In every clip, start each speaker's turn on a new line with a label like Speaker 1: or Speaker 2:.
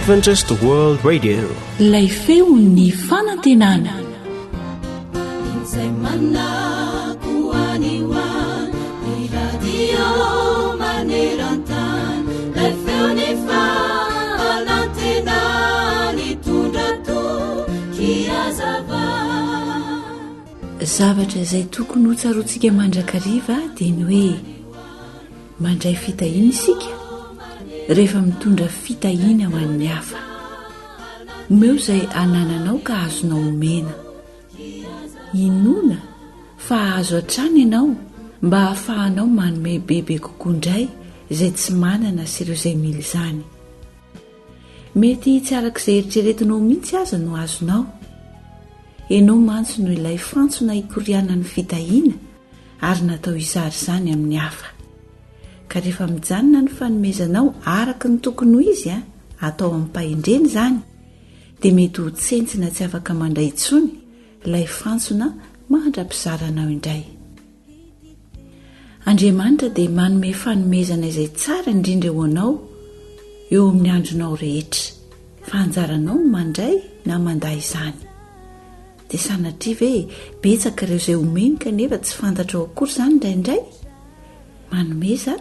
Speaker 1: Adventist World Radio.
Speaker 2: Lay feon'ny fanantenana. Zavatra izay tokony ho tsaroantsika mandrakariva dia ny hoe mandray fitahina isika rehefa mitondra fitahina ho an'ny hafa. Omeo izay anananao ka azonao omena. Inona fa azo hatrany ianao mba hahafahanao manome bebe kokoa indray izay tsy manana sy ireo izay mila izany. Mety tsy arak'izay eritreretinao mihitsy aza no azonao. Ianao mantso no ilay fantsona hikoriana ny fitahiana ary natao izary izany amin'ny hafa. Ka rehefa mijanona ny fanomezanao araka ny tokony ho izy atao amin'ny mpahendreny izany, dia mety ho tsentsina tsy afaka mandray intsony ilay fantsona mandra-pizaranao indray. Andriamanitra dia manome fanomezana izay tsara indrindra ho anao eo amin'ny andronao rehetra, fa anjaranao mandray na manday izany. Dia sanatria ve betsaka ireo izay omeny kanefa tsy fantatra ao akory izany indraindray? Manomeza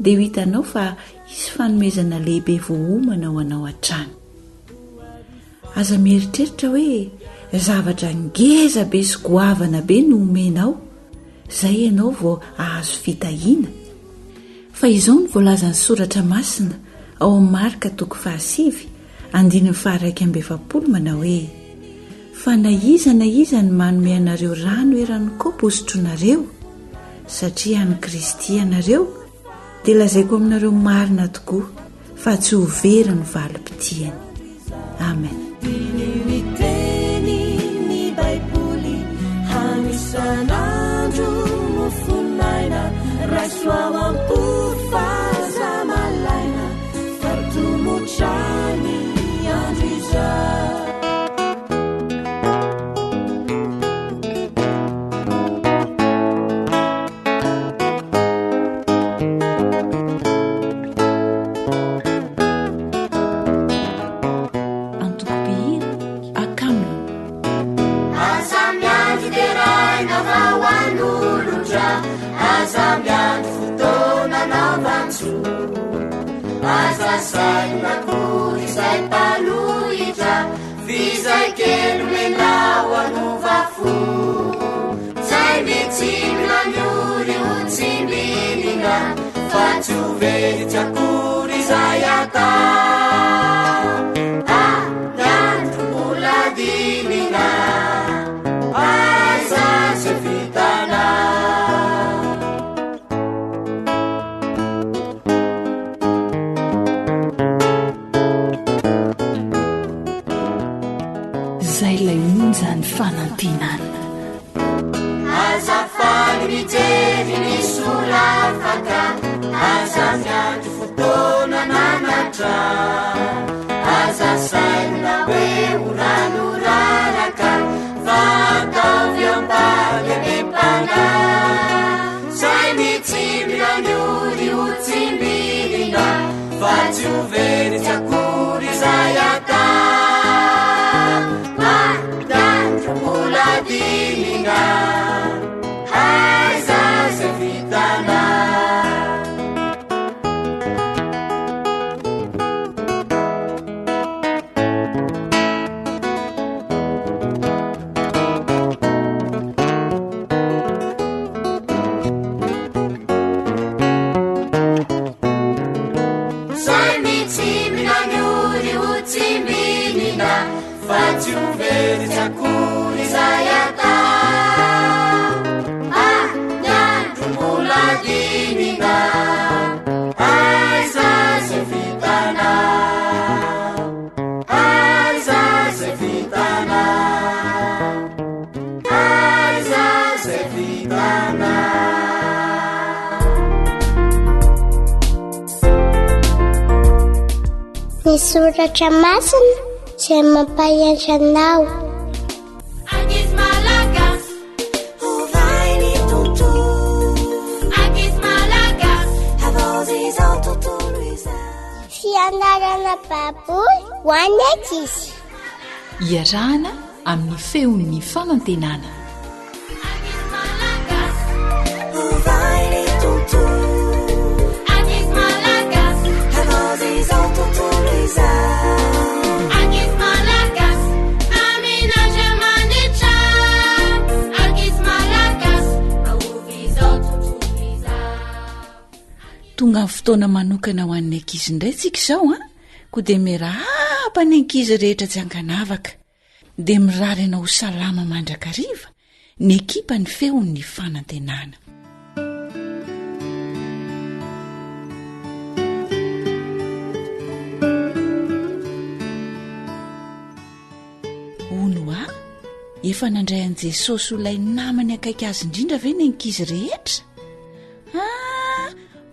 Speaker 2: dia ho hitanao fa isy fanomezana lehibe voahomana ho anao hatrany. Aza mieritreritra hoe zavatra ngeza be sy goavana be no omenao, izay ianao vao ahazo fitahiana. Fa izao ny voalazan'ny soratra masina ao amin'ny Marka 7:1-7 manao hoe: fa na iza ny manome anareo rano eran'ny kaopy hosotronareo, satria any Kristy anareo, dia lazaiko aminareo marina tokoa fa tsy ho very ny valim-pitiany. Amen. Zay lay monja ny fanantenana.
Speaker 3: Azafady mijery ny solafaka, aza miandry fotoana nanatra, aza saina hoe ho ranoraraka, fa ataovy ambany any-pana. Zay mitsimbina ny ory ho tsimbirina, fa tsy ho very tsy akory izay ata.
Speaker 4: Ny soratra masina izay mampahantra anao.
Speaker 3: Ankizy malagasy, ovay ny tontolo. Ankizy malagasy, avao izao tontolo izao.
Speaker 4: fianarana baboly ho an'ny ankizy.
Speaker 1: Iarahana amin'ny feon'ny fanantenana.
Speaker 2: Tonga amin'ny fotoana manokana ho an'ny ankizy indray tsika izao a, koa dia mirahapa ny ankizy rehetra tsy ankanavaka dia mirary ianao salama mandrakariva ny ekipa ny feon'ny fanantenana. Ono a, efa nandray an'i Jesosy olay namany akaiky azy indrindra ve ny ankizy rehetra?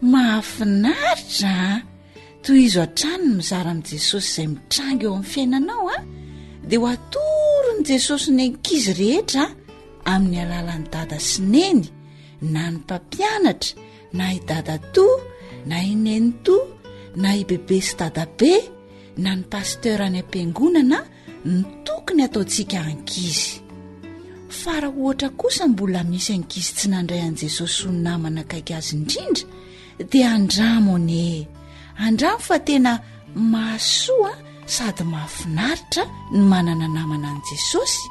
Speaker 2: Mahafinaritra toy izo hatrany mizara amin'i Jesosy izay mitranga eo amin'ny fiainanao a, dia ho atorony Jesosy ny ankizy rehetra amin'ny alalan'ny dada sy neny, na ny mpampianatra, na i dadatoa, na i nenitoa, na i bebe sy dadabe, na ny pasteur any am-piangonana ny tokony ataontsika ankizy. Fa raha ohatra kosa mbola misy ankizy tsy nandray an'i Jesosy ho namana akaiky azy indrindra, dia andramo fa tena mahasoa sady mahafinaritra ny manana namana an'i Jesosy,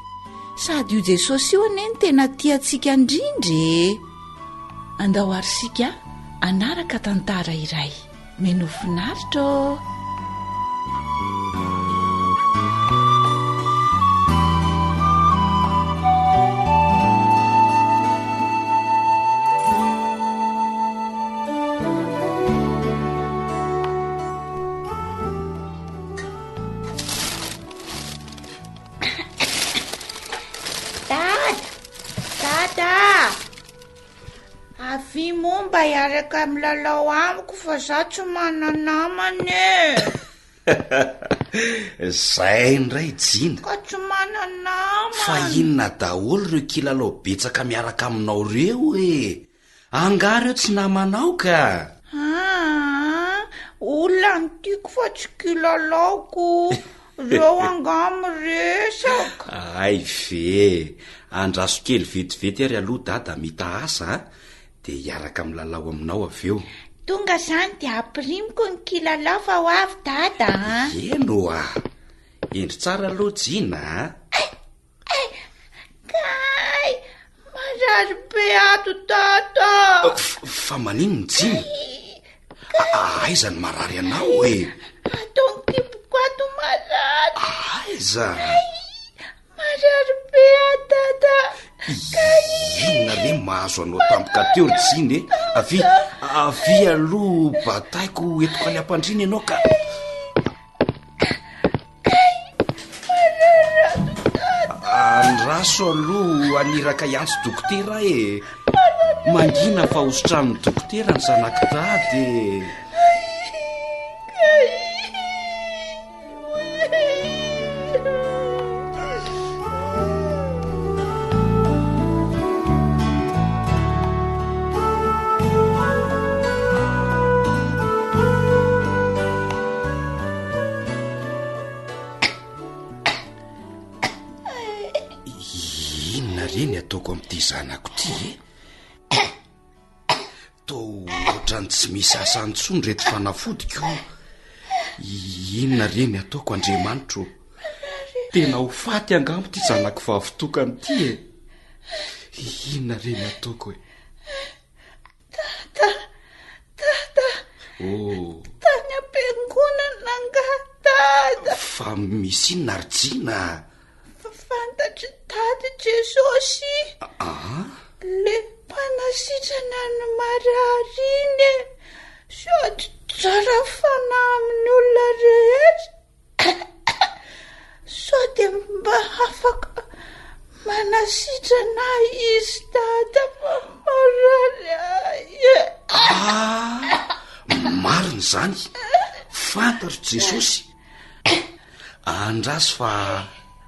Speaker 2: sady io Jesosy io aneny tena tiantsika indrindra. Andao arysika anaraka tantara iray meno finaritra.
Speaker 5: Avy momba iaraka milalao amiko fa za tsy mananamane.
Speaker 6: Zay ndray jina.
Speaker 5: Ka tsy mananamana.
Speaker 6: Fa inona daholo ireo kilalao betsaka miaraka aminao reo e? Angary eo tsy namanao ka.
Speaker 5: Olona ny tiako fa tsy kilalaoko. Reo angamy resaka.
Speaker 6: Ay ve, andraso kely vetivety ary aloha dada mita asa dia iaraka milalao aminao avy eo.
Speaker 5: Tonga zany dia ampirimiko ny kilalao fa ho avy dada.
Speaker 6: Eno a, endry tsara aloha jina.
Speaker 5: Kay, marary be ato dada.
Speaker 6: Fa manino jina? Aiza ny marary anao e?
Speaker 5: Atao ny kipoko ato marary.
Speaker 6: Aiza?
Speaker 5: Marary be ato dada.
Speaker 6: Inona re mahazo anao tampoka teo ry jina e? Avy aloha bataiko etoko any am-pandrina ianao ka. Andraso aloha aniraka iantso dokotera e. Mangina fa hositran'ny dokotera ny zanakidady e. Reny ataoko amin'ity zanako ty e. Tô ohatrany tsy misy asa antsony reto fanafodiko. Inona reny ataoko Andriamanitro? Tena ho faty angamba ty zanako vavitokany ty e. Inona reny ataoko e?
Speaker 5: Dada.
Speaker 6: Oh.
Speaker 5: Tany am-piangonana dada.
Speaker 6: Fa misy inona ry jina?
Speaker 5: Fantatry dady Jesosy. Le mpanasitrana ny marary iny e. Sady tsara fanahy amin'ny olona rehetra. Sady mba afaka manasitrana izy dada fa marary
Speaker 6: mariny zany. Fantatro Jesosy. Andraso fa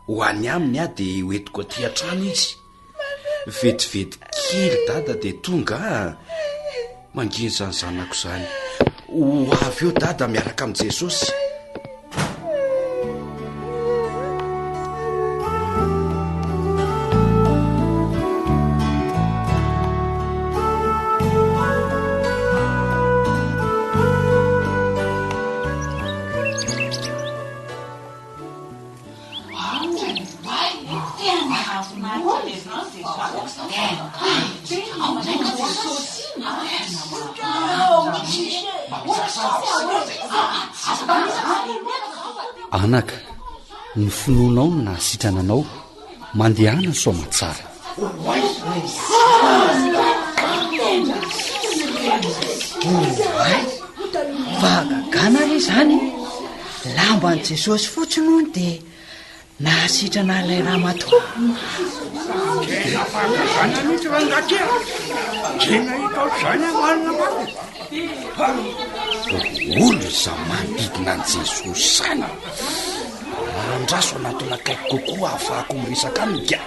Speaker 6: ho any aminy a dia hoentiko aty an-trano izy. Vetivety kely dada dia tonga. Mangina zany zanako zany. ho avy eo dada miaraka amin'i Jesosy. Anaka, ny finoanao no nahasitrananao mandehana ny soma tsara.
Speaker 7: Vagagana re zany lamban'i Jesosy fotsiny hono dia nahasitrana ilay raha matoa.
Speaker 6: Olo za manodidina an' Jesosy zany. Andraso anatona kaiky kokoa ahafahako miresaka amika.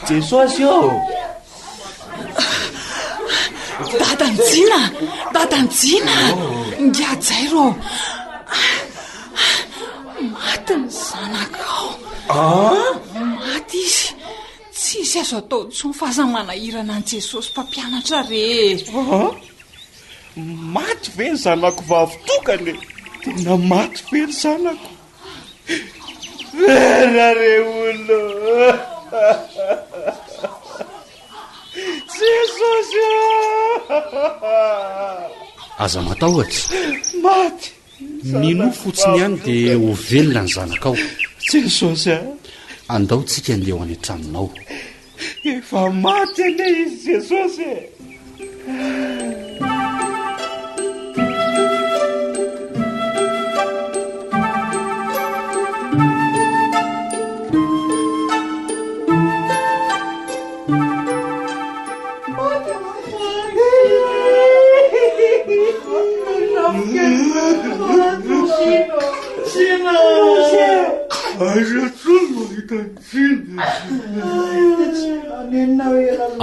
Speaker 6: Jesosy eo.
Speaker 1: Dadanjina ngiadzay ro maty ny zanakao. Maty izy, tsisy azo atao tsony fahasamanahirana an' Jesosy mpampianatra re.
Speaker 6: Maty ve ny zanako vavy tokane? Tena maty ve ny zanako? Vera re olo. Jesosy! Aza matahotra. Maty. Mino fotsiny ihany dia ho velona ny zanakao. Jesosy! Andao tsika andeha ho any an-tranonao. Efa maty ane izy Jesosy.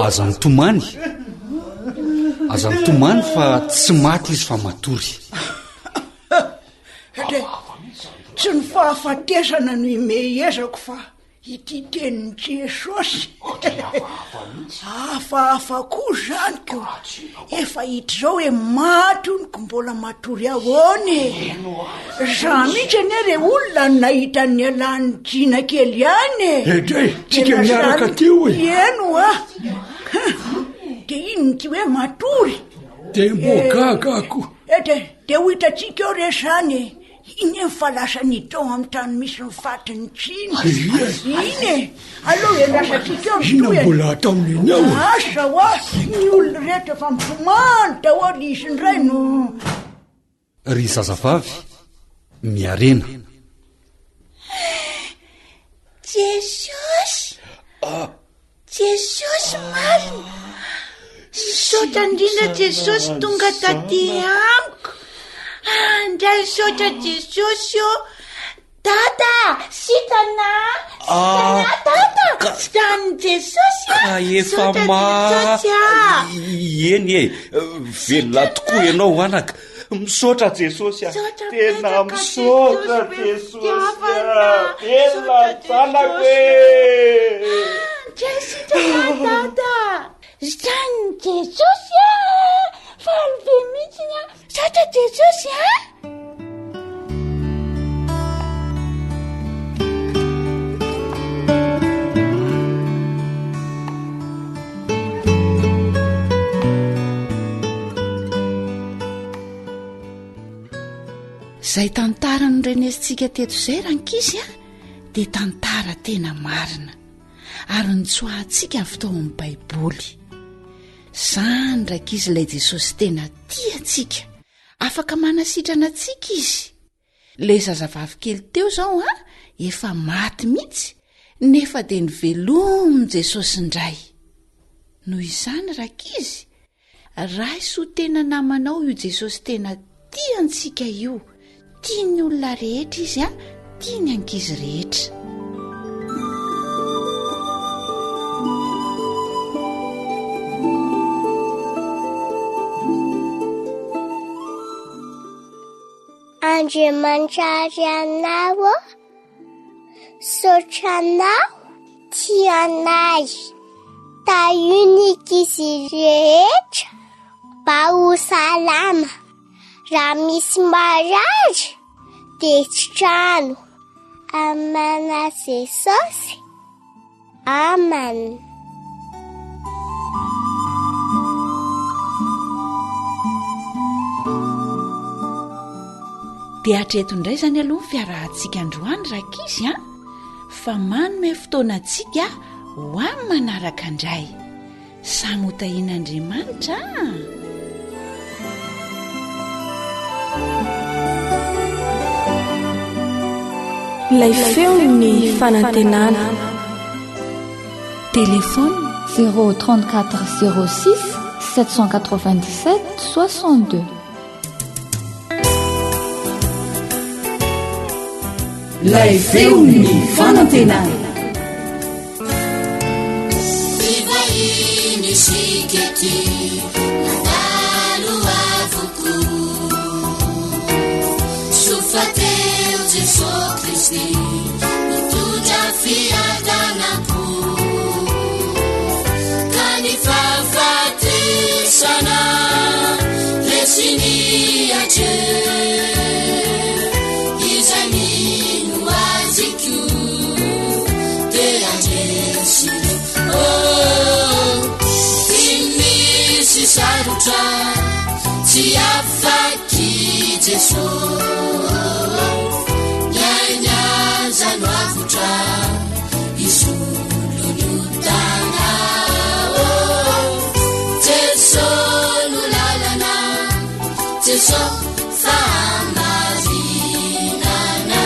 Speaker 6: Aza mitomany fa tsy maty izy fa matory.
Speaker 5: Tsy ny fahafatesana no imeezako fa ity tenin'ny Jesosy. Hafahafa koa zany ko efa hita zao hoe maty oniko mbola matory ahoany. Za mihitsy ane re olona nahita ny alan'ny jina kely ihany.
Speaker 8: Tsika miaraka teo e.
Speaker 5: Eno de ino ty hoe matory
Speaker 8: de mbogagako.
Speaker 5: De ho hitatsika eo re zany iny e falasa ny tao amin'ny tany misy mifatiny tsiny. Iny aloha e lasatsika eo
Speaker 8: ina mbola ataon'iny ao.
Speaker 5: Asa hoa ny olona rehetra efa mipomany daholo izy indray no
Speaker 6: Ry zazavavy miarena.
Speaker 5: Jesosy marina. Saotra indrindra Jesosy tonga taty amiko. Andray saotra Jesosy o. Tata, sitana tata. Sitany Jesosy.
Speaker 6: Efa eny e, velona tokoa ianao anaka. Misaotra Jesosy. Tena misaotra Jesosy. Tena zanako e.
Speaker 5: Sitana tata. Sitany Jesosy. Faly be mihitsy saotra Jesosy
Speaker 2: Zay tantara no renesintsika teto izay rankizy dia tantara tena marina ary nitsoahantsika ny fotoan'ny Baiboly. Zany rankizy ilay Jesosy tena tiantsika, afaka manasitrana antsika izy. Ilay zazavavy kely teo zao efa maty mihitsy nefa dia nivelomy Jesosy indray. Noho izany rankizy, raha iso tena namanao io Jesosy tena tiantsika io. Tiany olona rehetra izy tiany ankizy rehetra.
Speaker 4: Andriamanitra ary anao sotranao tianay taioniky izy rehetra mba ho salama raha misy marary dia trano amana Jesosy amen.
Speaker 2: dia hatreto indray zany aloha ny fiarahantsika androany rakizy fa manome fotoanantsika ho amin'ny manaraka indray. Samy hotahian'Andriamanitra.
Speaker 9: Ilay feo ny fanantenana.
Speaker 10: Téléphone 034 06 797 62.
Speaker 2: Ilay feo ny fanantenana.
Speaker 3: Siketi nadalu avuku sufateu Jesu Kristi nitujafia danaku kanifafati sana lesini ache izaminu waziku te anjesile sarutra tiafaki Jesu nyanyaza nwavutra isululutana Jesu lulalana Jesu famarinana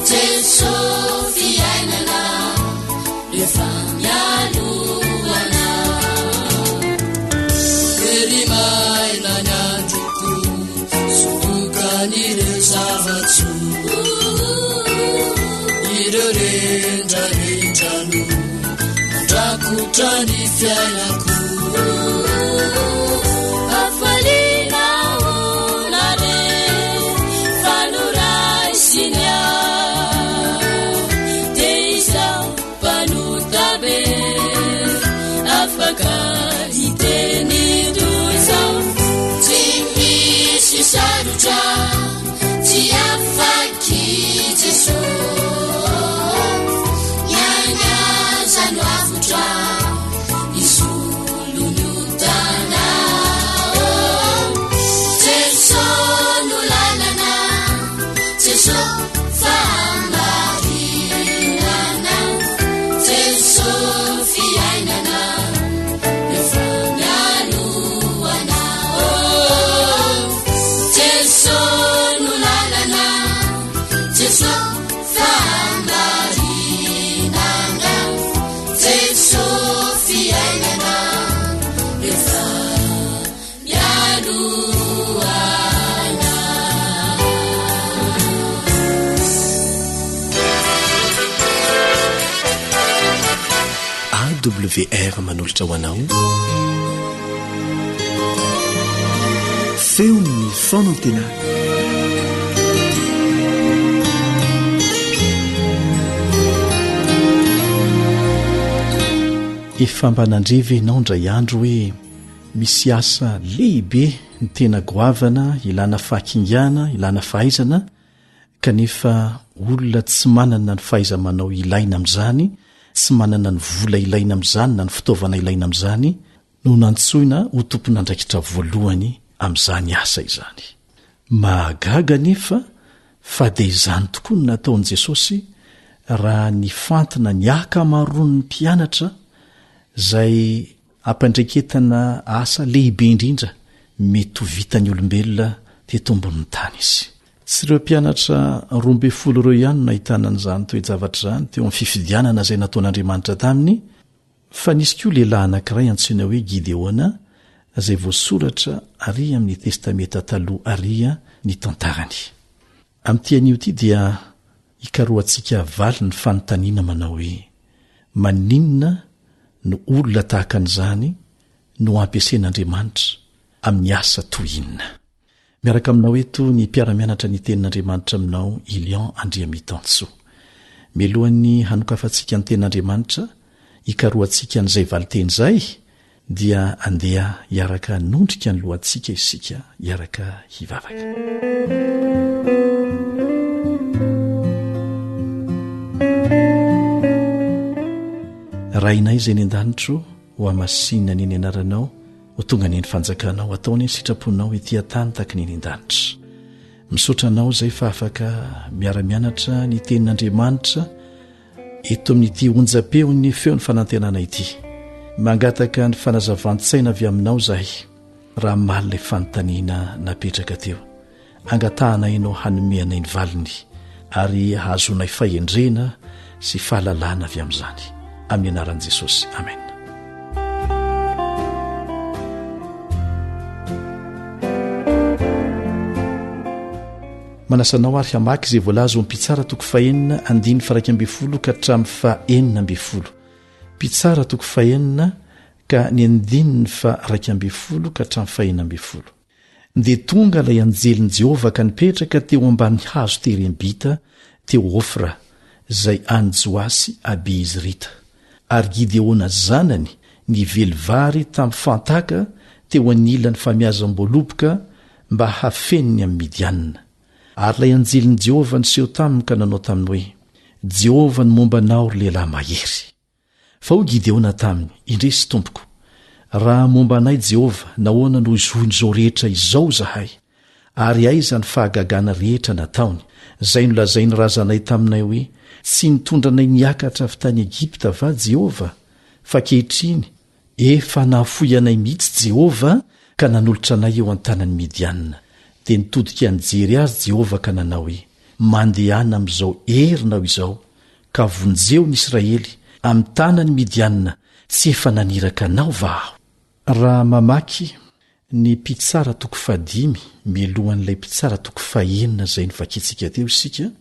Speaker 3: Jesu fiainana lefamyalu irorendranendrano andrakotany fiainako afalinahonare fanoraisinya de izao mpanotabe afaka hitenidozao tsy misy sarotra tsy afaky Jesu nyanyazano avutra isolulutana Jesu nulalana Jesu famarinana Jesu fiainana efamyaluana Jesu nulalana Jesu famarinana Jesu fiainana efamyaluana.
Speaker 11: AWR manolotra ho anao feon'ny fanantenana. Ifampanandreva ianao ndray andro hoe misy asa lehibe ny tena goavana, ilana fahakingana, ilana fahaizana, kanefa olona tsy manana ny fahaiza-manao ilaina amin'izany, tsy manana ny vola ilaina amin'izany na ny fitaovana ilaina amin'izany no nantsoina ho tompon'andraikitra voalohany amin'izany asa izany. Mahagaga nefa fa dia izany tokoa no nataon'i Jesosy raha ny fantina ny akamaroan'ny mpianatra zay ampandraiketana asa lehibe indrindra mety ho vitany olombelona teto ambonin'ny tany izy. Tsy ireo mpianatra 12 ireo ihany no nahitana an'izany toe-javatra izany teo amin'ny fifidianana izay nataon'Andriamanitra taminy, fa nisy koa lehilahy anankiray antsoina hoe Gideona izay voasoratra ary amin'ny testameta taloha ary ny tantarany. Amin'ity anio ity dia hikaroantsika valy ny fanontaniana manao hoe maninona no olona tahaka an'izany no ampiasain'Andriamanitra amin'ny asa toy inona. miaraka aminao eto ny mpiara-mianatra ny tenin'andriamanitra aminao Ilion Andria Mitanso. Milohan'ny hanokafantsika ny tenin'andriamanitra hikaroantsika n'izay valiteny izay dia andeha hiaraka nondrika ny lohantsika isika hiaraka hivavaka. Rainay izay ny an-danitro ho amasinina ny eny anaranao ho tonga ny eny fanjakanao ataony ny sitraponao ety an-tany taky ny eny an-danitra. Misaotranao izay fa afaka miara-mianatra ny tenin'Andriamanitra eto amin'ity onjam-peo ny feo ny fanantenana ity. Mangataka ny fanazavantsaina avy aminao zahay raha maly ilay fanontaniana napetraka teo. Angatahana ianao hanomeana ny valiny ary hazonay fahendrena sy fahalalana avy amin'izany. Amin'ny anaran'i Jesosy. Amen. Manasanao ary hamaky izay voalaza mpitsara toko fahenina andiny farakambefolo ka hatramin'ny fahenina-mbefolo. Mpitsara toko fahenina ka ny andininy farakambefolo ka hatramin'ny fahenina-mbefolo. Dia tonga ilay anjelin Jehova ka nipetraka teo ambanin'ny hazo terembita teo Ofra izay any Joasy Abizrita. Ary Gideona zanany nively vary tamin'ny fantaka teo anilany famiazam-boaloboka mba hafeniny amin'ny Midianina. Ary ilay anjelin'i Jehova niseho taminy ka nanao taminy hoe: Jehova ny momba anao ry lehilahy mahery. Fa ho Gideona taminy: indresy tompoko, raha momba anay Jehova, nahoana no izohiny izao rehetra izao zahay, ary aiza ny fahagagana rehetra nataony, izay nolazainy razanay taminay hoe: tsy nitondra anay niakatra avy tany Egipta va Jehova? Fa kehitriny efa nahafoy anay mihitsy Jehova ka nanolotra anay eo an-tanan'ny Midianina. Dia nitodika nijery azy Jehova ka nanao hoe: mandehana amin'izao herinao izao ka vonjeo ny Israely amin'ny tanan'ny Midianina, tsy efa naniraka anao va aho? Raha mamaky ny mpitsara toko 5 milohan'ilay mpitsara toko 4 izay nivakitsika teo isika,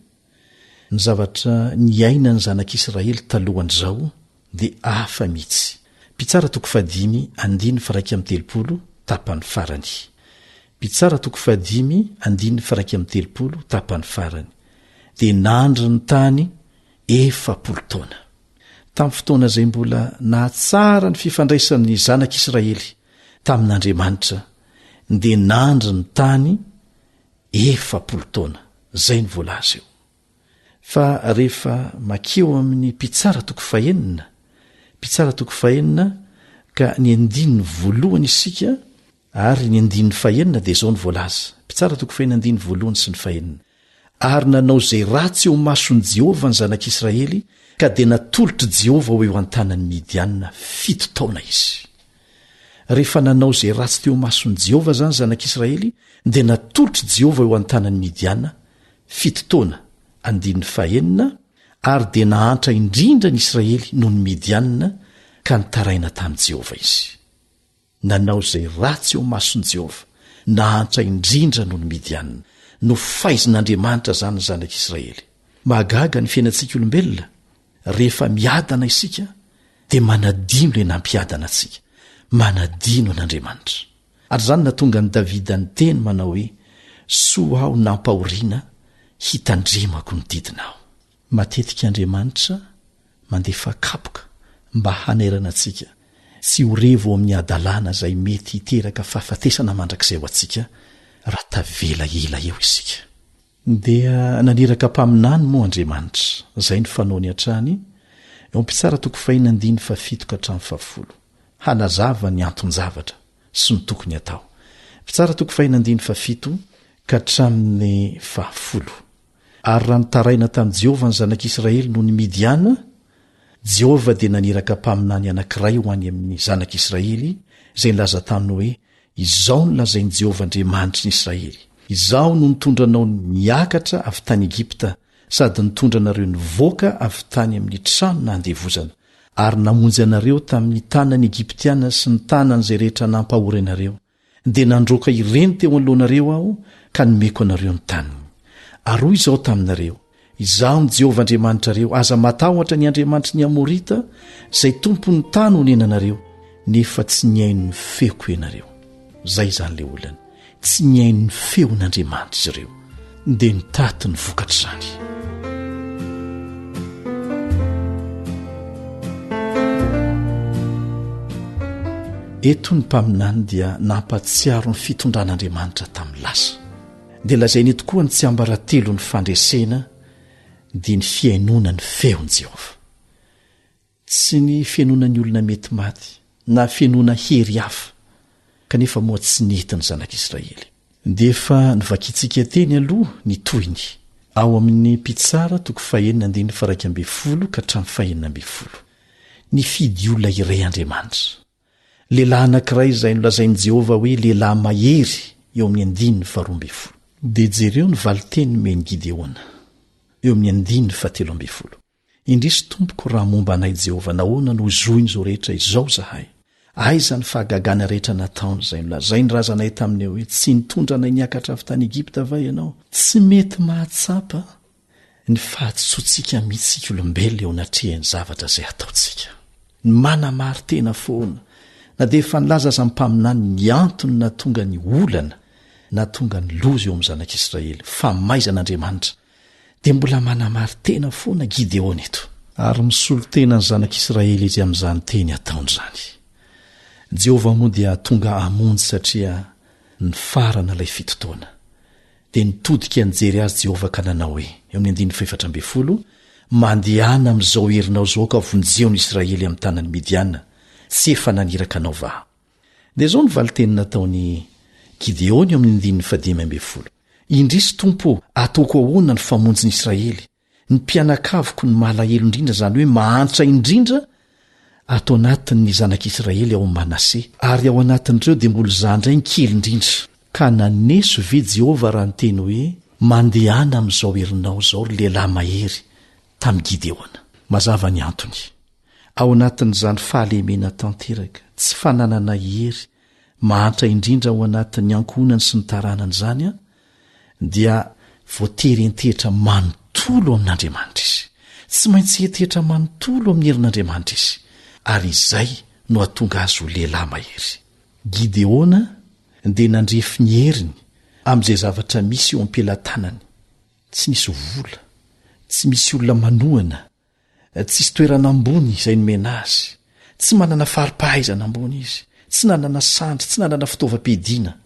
Speaker 11: ny zavatra niaina ny zanak'Israely talohan'izao dia hafa mihitsy. Mpitsara toko 5 andiny faraika amin'ny telopolo tapany farany. Mpitsara toko 5 andiny faraika amin'ny telopolo tapany farany. Dia nandry ny tany 40 taona. Tamin'ny fotoana izay mbola nahatsara ny fifandraisan'ny zanak'Israely tamin'Andriamanitra, dia nandry ny tany 40 taona. Zay ny voalaza eo. Fa rehefa makeo amin'ny mpitsara toko 4, mpitsara toko 4 ka ny andininy voalohany isika ary ny andininy 4 dia izao ny voalaza. Mpitsara toko 4 andininy voalohany sy ny 4. Ary nanao izay ratsy eo mason'i Jehova ny zanak'Israely, ka dia natolotra Jehova ho eo an-tanan'ny Midianina 7 taona izy. Rehefa nanao izay ratsy teo mason'i Jehova zany zanak'Israely, dia natolotra Jehova eo an-tanan'ny Midianina 7 taona. Andininy 4 ary dia nahantra indrindra ny Israely noho ny Midianina ka nitaraina tamin'i Jehova izy. Nanao izay ratsy eo mason'i Jehova, nahantra indrindra noho ny Midianina, no faizin'Andriamanitra zany ny zanak'Israely. Mahagaga ny fiainantsika olombelona, rehefa miadana isika dia manadino ilay nampiadana antsika, manadino an'Andriamanitra. Ary zany natonga ny Davida ny teny manao hoe: soa aho nampahoriana hitandremako ny didinao. Matetika Andriamanitra mandefa kapoka mba hanairana antsika tsy ho revo amin'ny adalana izay mety hiteraka fahafatesana mandrakizay ho antsika raha tavela ela eo isika. Dia naniraka mpaminany moa Andriamanitra, izay ny fanaony hatrany eo mpitsara toko 4 andiny 7 ka hatramin'ny 10, hanazava ny anton-javatra sy ny tokony atao. Mpitsara toko 4 andiny 7 ka hatramin'ny 10. Ary raha nitaraina tamin'i Jehova ny zanak'Israely noho ny Midiana, Jehova dia naniraka mpaminany anankiray ho any amin'ny zanak'Israely, izay nilaza taminy hoe: izao no lazain'i Jehova Andriamanitry ny Israely, izao no nitondra anao niakatra avy tany Egipta, sady nitondra anareo nivoaka avy tany amin'ny trano nandevozana, ary namonjy anareo tamin'ny tanany Egiptiana sy ny tanan'izay rehetra nampahory anareo. Dia nandroaka ireny teo anoloanareo aho ka nomeko anareo ny taniny. Ary hoy izao taminareo: izaho ny Jehova Andriamanitrareo, aza matahotra ny Andriamanitry ny Amorita, izay tompony tany honenanareo, nefa tsy niaino ny feko ianareo. Zay zany le olana. tsy niain'ny feon'andriamanitra izy ireo dia nitaty ny vokatra izany. eto ny mpaminany dia nampatsiaro ny fitondran'andriamanitra tamin'ny lasa dia lazainy tokoa ny tsy ambaratelo ny fandresena dia ny fiainona ny feon'i Jehova, tsy ny fiainonany olona mety maty na fiainona hery hafa kanefa moa tsy nentiny zanak'Israely. Dia efa nivakitsika teny aloha ny toyny ao amin'ny mpitsara 9:12 ka hatramin'ny 9:20 ny fidy olona iray Andriamanitra, lehilahy anankiray izay nolazain'i Jehova hoe lehilahy mahery eo amin'ny 9:12. dia jereo ny valiteny meny Gideona eo amin'ny 9:13. indrisy tompoko raha momba anay Jehova, nahoana no zoiny izao rehetra izao zahay? Aiza ny fahagagana rehetra nataony izay nolazai ny razanay taminy hoe tsy nitondra anay niakatra avy tany Egipta va ianao? Tsy mety mahatsapa ny fahatsotsika mihitsika olombelona eo anatrehany zavatra izay ataontsika. Ny manamary tena foana na dia efa nilaza aza mpaminany ny antony na tonga ny olana na tonga ny loza eo amin'ny zanak'Israely fa maizan'Andriamanitra, dia mbola manamary tena foana Gideona eto, ary misolo tena ny zanak'Israely izy amin'izany teny ataony izany. Jehova moa dia tonga amonjy satria ny farana ilay fitotoana dia nitodika nijery azy Jehova ka nanao hoe eo amin'ny 14:12 mandehana amin'izao herinao zao ka vonjeo ny Israely amin'ny tanany Midiana, tsy efa naniraka anao va? Dia izao ny valiteny nataony Gideona eo amin'ny 15:10. Indrisy tompo, ataoko ahoana ny famonjy ny Israely? Ny mpianakaviko ny malahelo indrindra, izany hoe mahantra indrindra atao anatin'ny zanak'Israely ao Manase, ary ao anatin'ireo dia mbola zandray ny kely indrindra. Ka naneso ve Jehova raha nyteny hoe mandehana amin'izao herinao zao ry lehilahy mahery tamin'ny Gideona? Mazava ny antony ao anatin'izany fahalemena tanteraka, tsy fananana hery mahantra indrindra ao anatin'ny ankohonany sy ny taranany izany dia voatery entehitra manontolo amin'Andriamanitra izy, tsy maintsy entehitra manontolo amin'ny herin'Andriamanitra izy, ary izay no atonga azy ho lehilahy mahery. Gideona dia nandrefy ny heriny amin'izay zavatra misy eo am-pelantanany, tsy nisy vola, tsy misy olona manohana, tsy isy toerana ambony izay nomena azy, tsy manana fari-pahaizana ambony izy, tsy nanana sandry, tsy nanana fitaovam-piadiana.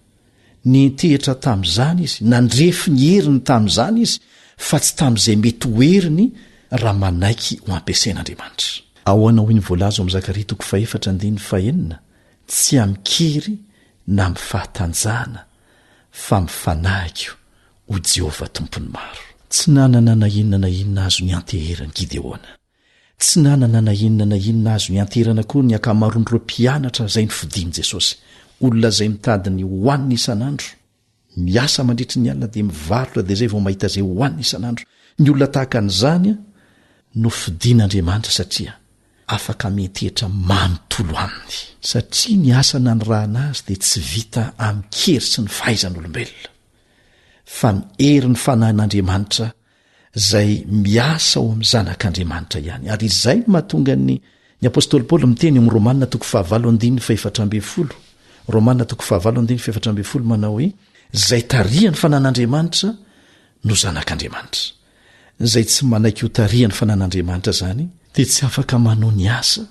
Speaker 11: Nentehitra tamin'izany izy, nandrefy ny heriny tamin'izany izy, fa tsy tamin'izay mety ho heriny raha manaiky ho ampiasain'Andriamanitra. Ahoana hoy ny voalaza amin'ny Zakaria 4:4, tsy amikery na amin'ny fahatanjahana fa mifanahiko ho Jehova tompony maro. Tsy nanana na inona na inona azo ny anteherany Gideona, tsy nanana na inona na inona azo ny anteherana koa ny akamaroan'ireo mpianatra izay nifidian'i Jesosy, olona izay mitady ny hohaniny isan'andro, miasa mandritry ny alina dia mivarotra dia izay vao mahita izay hohaniny isan'andro. Ny olona tahaka an'izany no fidian'Andriamanitra satria afaka mentehitra manontolo aminy, satria ny asana ny rahana azy dia tsy vita amin'ny kery sy ny fahaizan'olombelona, fa ny herin'ny fanahin'Andriamanitra izay miasa ao amin'ny zanak'Andriamanitra ihany. Ary izay no mahatonga ny apôstôly Paoly miteny amin'ny Romanina 5:4, Romanina 5:4 manao hoe izay tarihan'ny fanan'Andriamanitra no zanak'Andriamanitra. Izay tsy manaiky ho tarihan'ny fanan'Andriamanitra zany dia tsy afaka manao ny asa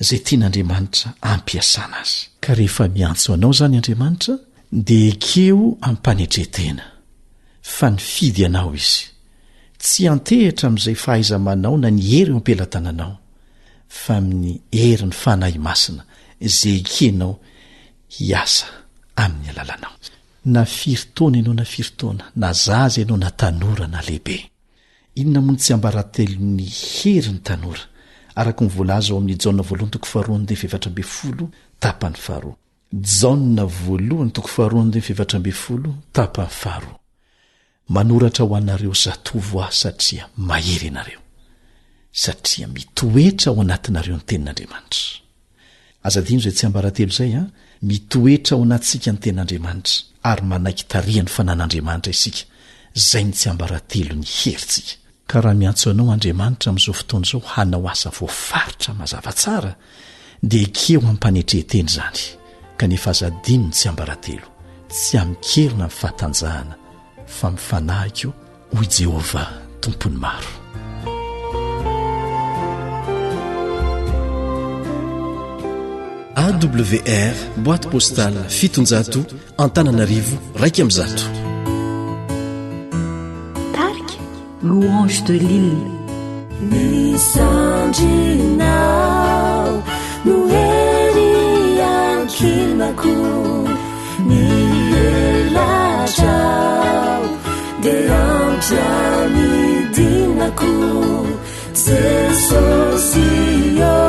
Speaker 11: izay tian'Andriamanitra ampiasana azy. Ka rehefa miantso anao zany Andriamanitra dia ekeo ampanetretena, fa nifidy anao izy, tsy antehitra amin'izay fahaiza-manao na ny hery eo ampelantananao, fa amin'ny herin'ny fanahy masina izay ekenao hiasa amin'ny alalanao. Na firy-taona ianao na firy-taona, na zaza ianao na tanora na lehibe, inona moa tsy ambaratelo ny herin'ny tanora, araka ny voalaza ao amin'ny Jaona 1:2 tapany 2. Jaona 1:2 tapany 2. Manoratra ho anareo zatovo aho satria mahery ianareo, satria mitoetra ao anatinareo ny tenin'Andriamanitra. Azadino izay tsy ambaratelo izay mitoetra ao anatsika ny tenin'Andriamanitra ary manaiky tarihan'ny fanan'Andriamanitra isika, izay ny tsy ambaratelo ny herintsika. Ka raha miantso anao Andriamanitra amin'izao fotoana izao hanao asa voafaritra mazava tsara, dia ekeo ampanetreteny izany, kanefa azadino ny tsy ambaratelo tsy amikerina ny fahatanjahana fa mifanahiko hoy Jehovah tompony maro.
Speaker 12: AWR boîte postale 700 Antananarivo 100.
Speaker 2: Tark louange de l'île.
Speaker 3: Misandrinao no hery ankilmako ny elatrao de ampianidinako Jesosy io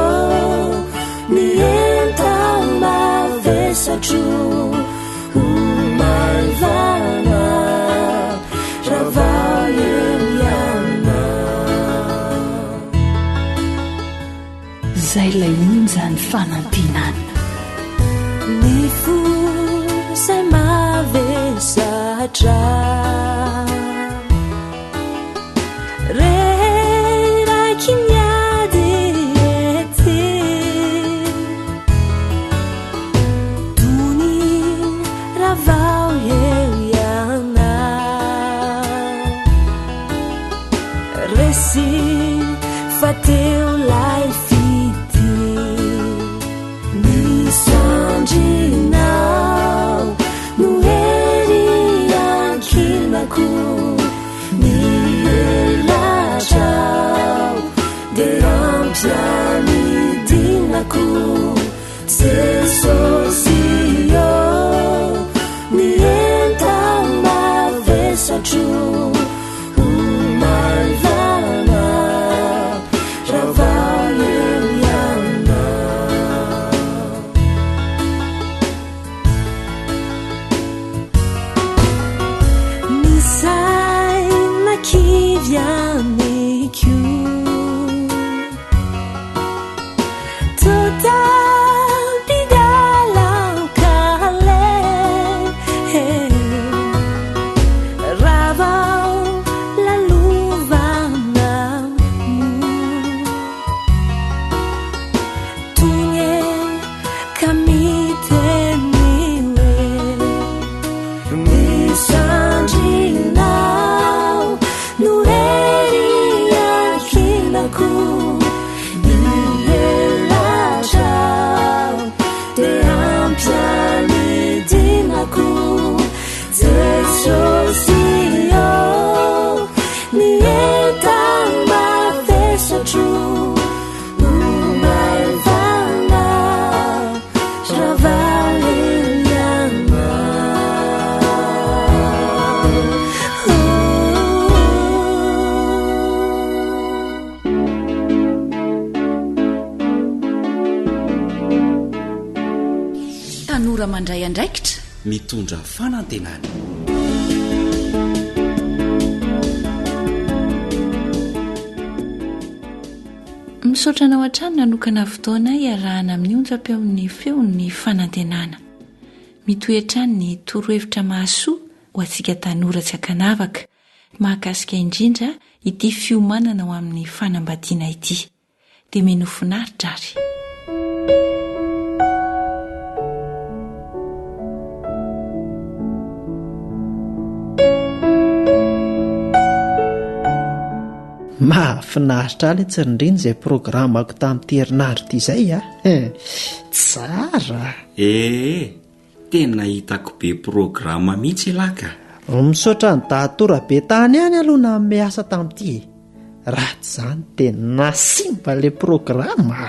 Speaker 3: ny entao mavesatro ho maivana ravao emiana
Speaker 2: Zay lay onja ny fanantenana
Speaker 3: ny fo zay mavesatra reraiky miady ety tony ravao eo iana resy fateo lay Misandrinao no hery ankilmako ny elatrao de ampianidinako Jesosy io ny entao mavesatro ho maivana ravao eo iana Nisay nakivyamiko total bidalau kale ravao laluvanamu tunye kamiteniwe Misandrinao no hery ankilmako ny elatrao de ampianidinako Jesosy io ny entao mavesatro ho maivana ravao emiana
Speaker 2: tanora mandray andraikitra
Speaker 6: mitondra fanantenana
Speaker 2: misaotra anao hatrany nanokana fotoana iarahana amin'ny onjam-peo amin'ny feon'ny fanantenana mitoetrany ny torohevitra mahasoa ho antsika tanora tsy akanavaka mahakasika indrindra ity fiomanana ao amin'ny fanambadiana ity dia meno finaritra ary
Speaker 7: mahafinaritra aly tsy rindriny izay programako tamin'ity herinandro ity izay tsara
Speaker 6: tena hitako be programa mihitsy laka
Speaker 7: misaotra ny datora be tany ihany aloha na miasa tamin'ity raha tsy izany tena simba le programa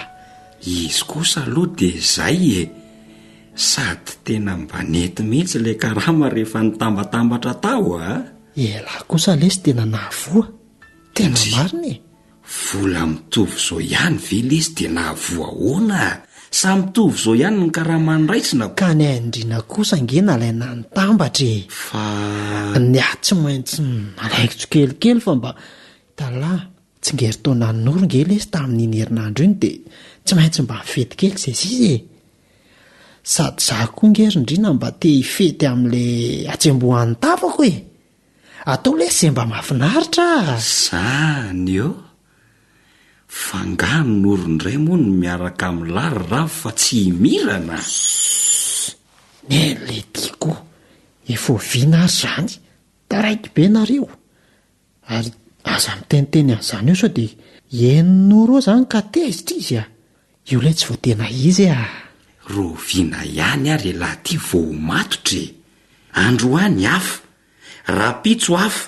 Speaker 6: izy kosa aloha dia izay sady tena mba nety mihitsy le karama rehefa nitambatambatra tao
Speaker 7: ela kosa lesy tena nahavoa tena mariny
Speaker 6: vola mitovy zao ihany vela izy dia nahavoahoana samy mitovy zao ihany ny karamandraitsina
Speaker 7: ka ny andrina kosa ngena alaina nitambatra
Speaker 6: fa
Speaker 7: ny tsy maintsy alaikitso kelikely fa mba talahy tsy ngeritaona noronkely izy tamin'iny herinandro iny dia tsy maintsy mba mifety kely zay izy sady za koa ngerindrina mba te hifety amin'le atsembohan'ny tafako atao le se mba mahafinaritra
Speaker 6: zany eo fangano norondray moa no miaraka amin'ny lary ravo fa tsy mirana
Speaker 7: ne le tiako efoviana azy zany taraiky be nareo ary aza miteniteny an'izany eo sao dia eninoro eo zany ka tezitra izy a io lay tsy voatena izy
Speaker 6: roviana ihany ary lahy ty vao matotra androany hafa rapitso hafa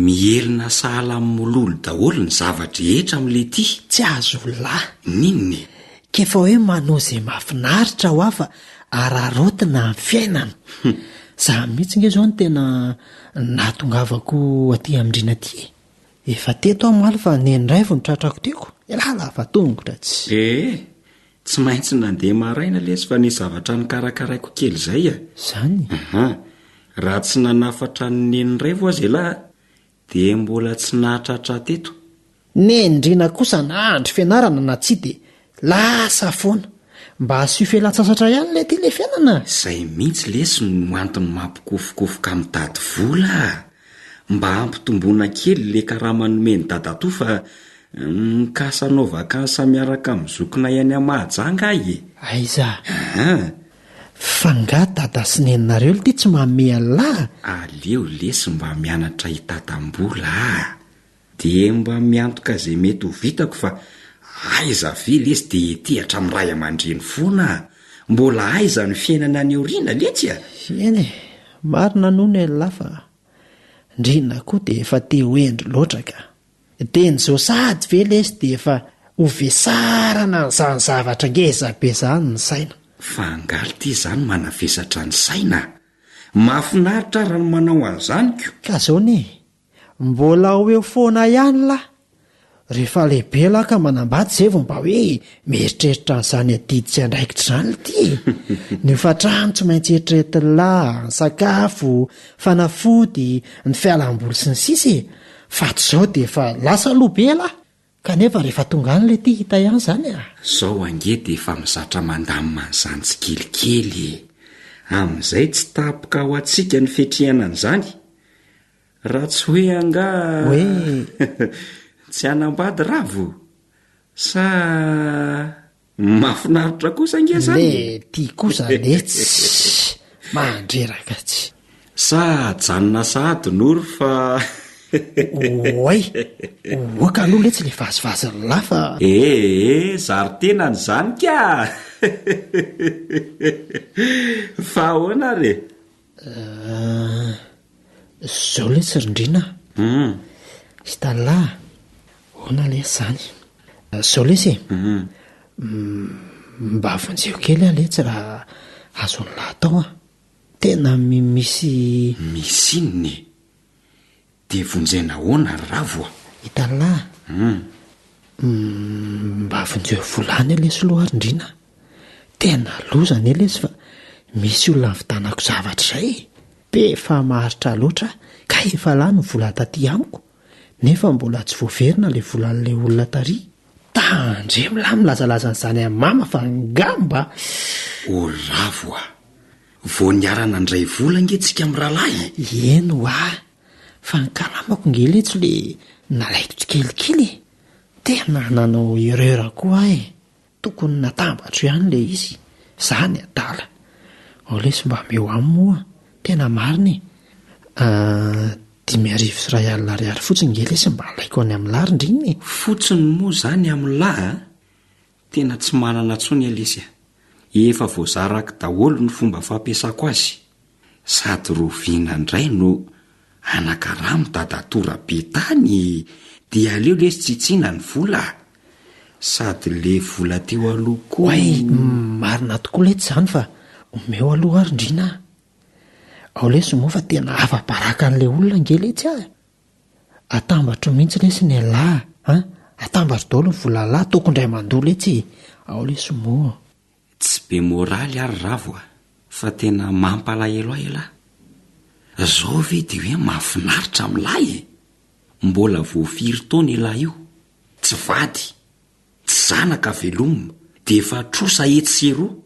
Speaker 6: mielina sahala amin'ny mololo daholo ny zavatra etra amin'le ty
Speaker 7: tsy azo lahy
Speaker 6: ninony
Speaker 7: kefa hoe manao izay mahafinaritra ho afa ararotina amin'ny fiainana za mihitsy nge zao no tena natongavako aty amindrina ty efa teto amaly fa nendray vo nitratrako teko lava tongotra tsy
Speaker 6: tsy maintsy nandeha maraina lesy fa nisy zavatra ny karakaraiko kely izay
Speaker 7: zany
Speaker 6: raha tsy nanafatra ny neniray vo azy lahy dia mbola tsy nahatratra teto
Speaker 7: nendrina kosa nahandry fianarana na tsy dia lasa foana mba asio felan-tsasatra ihany le ty le fiainana
Speaker 6: izay mihitsy lesy no antony mampikofokofoka mitady vola mba ampitomboana kely le karahamanomeny dadatoa fa mikasanaao vakansa miaraka amin'ny zokona ihany amahajanga
Speaker 7: aiza fa nga dada sy neninareo ty tsy manome alahy
Speaker 6: aleo lesy mba mianatra hitatam-bola dia mba miantoka izay mety ho vitako fa aiza ve lesy dia tehatra amin'ny ray aman-dreny foana mbola aiza ny fiainana any oriana letsy
Speaker 7: eny marina noho ny lahy fa ndrina koa dia efa te hoendry loatra ka teny zao sady ve lesy dia efa hovesarana n'izany zavatra ngezabe zany ny saina
Speaker 6: fa angaly ty zany manavesatra ny saina mahafinaritra raha no manao an'izany
Speaker 7: ka zao ne mbola ho eo foana ihany lahy rehefa lehibe lahy ka manambady zay vo mba hoe mieritreritra n'izany adidy tsy andraikitra zany ty ny fatrano tsy maintsy eritreretiny lahy ny sakafo fanafody ny fialam-boly sy ny sisy fa tsy zao dia efa lasa loabe lahy kanefa rehefa tonga any le ty hita ihany zany
Speaker 6: zao ange dia efa mizatra mandamina n'izany tsy kelikely amin'izay tsy tapoka ho atsika ny fetrehanana izany raha tsy hoe anga
Speaker 7: hoe
Speaker 6: tsy hanambady ravo sa mahafinaritra kosa nge zany
Speaker 7: le ty kosa letsy mandreraka tsy
Speaker 6: sa janona sahady nory fa
Speaker 7: oay oaka aloha letsy le vazivaziny lahy fa
Speaker 6: zary tena ny zany ka fa ahoana re
Speaker 7: zao letsy rindrina hitalahy hoana lesy zany zao lesy mba vonjeo kely a letsy raha azony lahy tao tena misy
Speaker 6: inony dia vonjena hoana ravo
Speaker 7: hitalahy mba vonjeo volany lesy loha rindrina tena lozany lesy fa misy olona nivitanako zavatra zay be fa maharitra loatra ka efa lahy ny vola taty amiko nefa mbola tsy voaverina le volan'le olona tary tandremo lahy milazalaza n'izany amin'ny mama fa ngamba
Speaker 6: o ravo vo niarana ndray vola ngetsika amin'ny rahalahy
Speaker 7: eno fa nykalamako ngeletsy le nalaikitry kelikely tena nanao erera koa tokony natambatro ihany le izy zany adala ao lesy mba meo amimoa tena mariny 5,000 sy 1,000 ariary fotsiny ngelesy mba alaiko any amin'ny larindriny
Speaker 6: fotsiny moa zany amin'ny lahy tena tsy manana tsony alesy efa voazaraka daholo ny fomba fampiasako azy sady roviana indray no anakaramo dadatora be tany dia aleo lesy tsitsiana ny vola sady le vola teo aloha koa
Speaker 7: marina tokoa letsy zany fa omeo aloha arindrina ao lesy moa fa tena afa-baraka an'le olona ngeletsy atambatro mihitsy lesy ny alahy atambatro daholo ny vola lahy tokondray mandoa letsy ao lesy moa
Speaker 6: tsy be moraly ary ravo fa tena mampalahelo ahy lahy zao ve dia hoe mahafinaritra amin'lahy mbola voafiry taona ilahy io tsy vady tsy zanaka velomina dia efa trosa etsy seroa